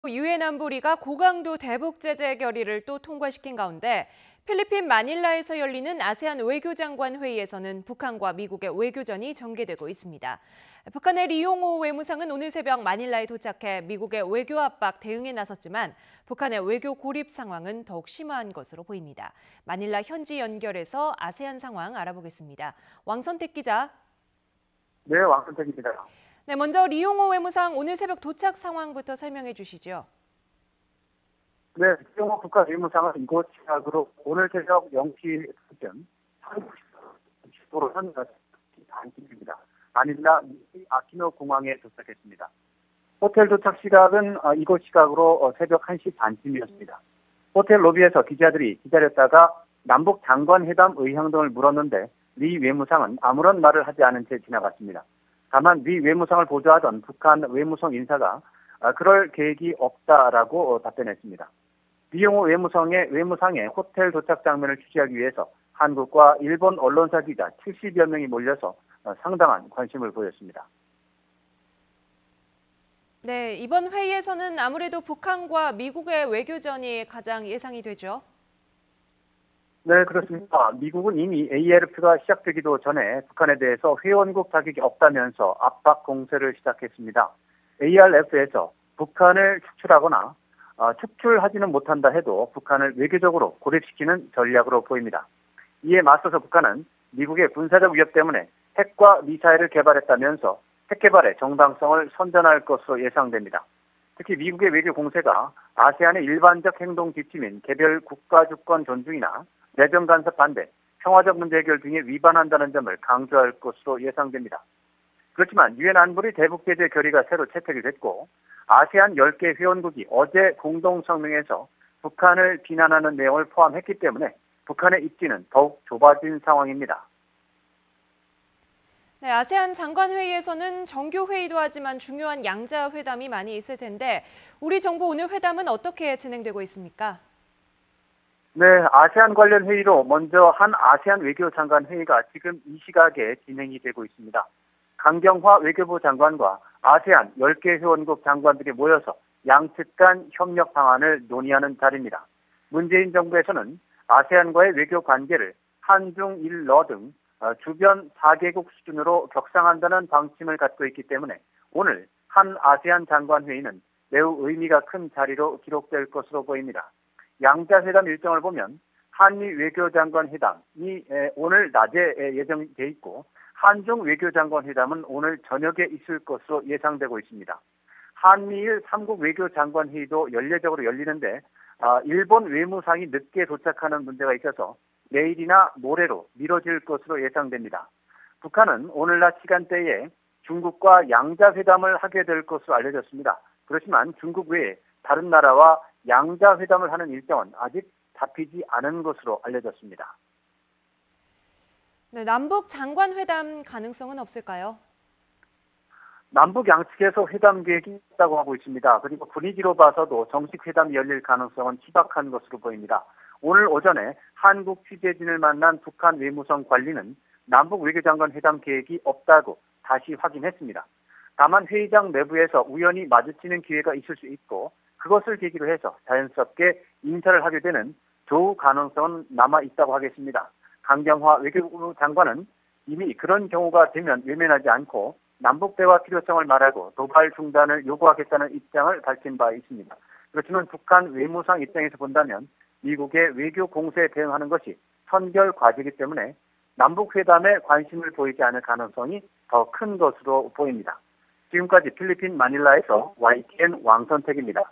유엔 안보리가 고강도 대북 제재 결의를 또 통과시킨 가운데 필리핀 마닐라에서 열리는 아세안 외교장관 회의에서는 북한과 미국의 외교전이 전개되고 있습니다. 북한의 리용호 외무상은 오늘 새벽 마닐라에 도착해 미국의 외교 압박 대응에 나섰지만 북한의 외교 고립 상황은 더욱 심화한 것으로 보입니다. 마닐라 현지 연결해서 아세안 상황 알아보겠습니다. 왕선택 기자. 네, 왕선택입니다. 네, 먼저 리용호 외무상 오늘 새벽 도착 상황부터 설명해 주시죠. 네, 리용호 국가외무상은 이곳 시각으로 오늘 새벽 0시쯤 한국 시도로 현재 반쯤입니다. 마닐라 아키노 공항에 도착했습니다. 호텔 도착 시각은 이곳 시각으로 새벽 1시 반쯤이었습니다. 호텔 로비에서 기자들이 기다렸다가 남북 장관회담 의향 등을 물었는데 리 외무상은 아무런 말을 하지 않은 채 지나갔습니다. 다만 리 외무상을 보좌하던 북한 외무성 인사가 그럴 계획이 없다라고 답변했습니다. 리용호 외무상의 호텔 도착 장면을 취재하기 위해서 한국과 일본 언론사 기자 70여 명이 몰려서 상당한 관심을 보였습니다. 네, 이번 회의에서는 아무래도 북한과 미국의 외교전이 가장 예상이 되죠. 네, 그렇습니다. 미국은 이미 ALF가 시작되기도 전에 북한에 대해서 회원국 자격이 없다면서 압박 공세를 시작했습니다. ALF에서 북한을 축출하거나 축출하지는 못한다 해도 북한을 외교적으로 고립시키는 전략으로 보입니다. 이에 맞서서 북한은 미국의 군사적 위협 때문에 핵과 미사일을 개발했다면서 핵 개발의 정당성을 선전할 것으로 예상됩니다. 특히 미국의 외교 공세가 아세안의 일반적 행동 지침인 개별 국가 주권 존중이나 내정 간섭 반대, 평화적 문제 해결 등에 위반한다는 점을 강조할 것으로 예상됩니다. 그렇지만 유엔 안보리 대북 제재 결의가 새로 채택이 됐고 아세안 10개 회원국이 어제 공동성명에서 북한을 비난하는 내용을 포함했기 때문에 북한의 입지는 더욱 좁아진 상황입니다. 네, 아세안 장관회의에서는 정교 회의도 하지만 중요한 양자 회담이 많이 있을 텐데 우리 정부 오늘 회담은 어떻게 진행되고 있습니까? 네, 아세안 관련 회의로 먼저 한 아세안 외교장관 회의가 지금 이 시각에 진행이 되고 있습니다. 강경화 외교부 장관과 아세안 10개 회원국 장관들이 모여서 양측 간 협력 방안을 논의하는 자리입니다. 문재인 정부에서는 아세안과의 외교 관계를 한중 일러 등 주변 4개국 수준으로 격상한다는 방침을 갖고 있기 때문에 오늘 한 아세안 장관 회의는 매우 의미가 큰 자리로 기록될 것으로 보입니다. 양자회담 일정을 보면 한미 외교장관 회담이 오늘 낮에 예정돼 있고 한중 외교장관 회담은 오늘 저녁에 있을 것으로 예상되고 있습니다. 한미일 3국 외교장관 회의도 연례적으로 열리는데 일본 외무상이 늦게 도착하는 문제가 있어서 내일이나 모레로 미뤄질 것으로 예상됩니다. 북한은 오늘 낮 시간대에 중국과 양자회담을 하게 될 것으로 알려졌습니다. 그렇지만 중국 외에 다른 나라와 양자회담을 하는 일정은 아직 잡히지 않은 것으로 알려졌습니다. 네, 남북 장관회담 가능성은 없을까요? 남북 양측에서 회담 계획이 있다고 하고 있습니다. 그리고 분위기로 봐서도 정식 회담이 열릴 가능성은 희박한 것으로 보입니다. 오늘 오전에 한국 취재진을 만난 북한 외무성 관리는 남북 외교장관 회담 계획이 없다고 다시 확인했습니다. 다만 회의장 내부에서 우연히 마주치는 기회가 있을 수 있고 그것을 계기로 해서 자연스럽게 인사를 하게 되는 조우 가능성은 남아 있다고 하겠습니다. 강경화 외교부 장관은 이미 그런 경우가 되면 외면하지 않고 남북 대화 필요성을 말하고 도발 중단을 요구하겠다는 입장을 밝힌 바 있습니다. 그렇지만 북한 외무상 입장에서 본다면 미국의 외교 공세에 대응하는 것이 선결 과제이기 때문에 남북 회담에 관심을 보이지 않을 가능성이 더 큰 것으로 보입니다. 지금까지 필리핀 마닐라에서 YTN 왕선택입니다.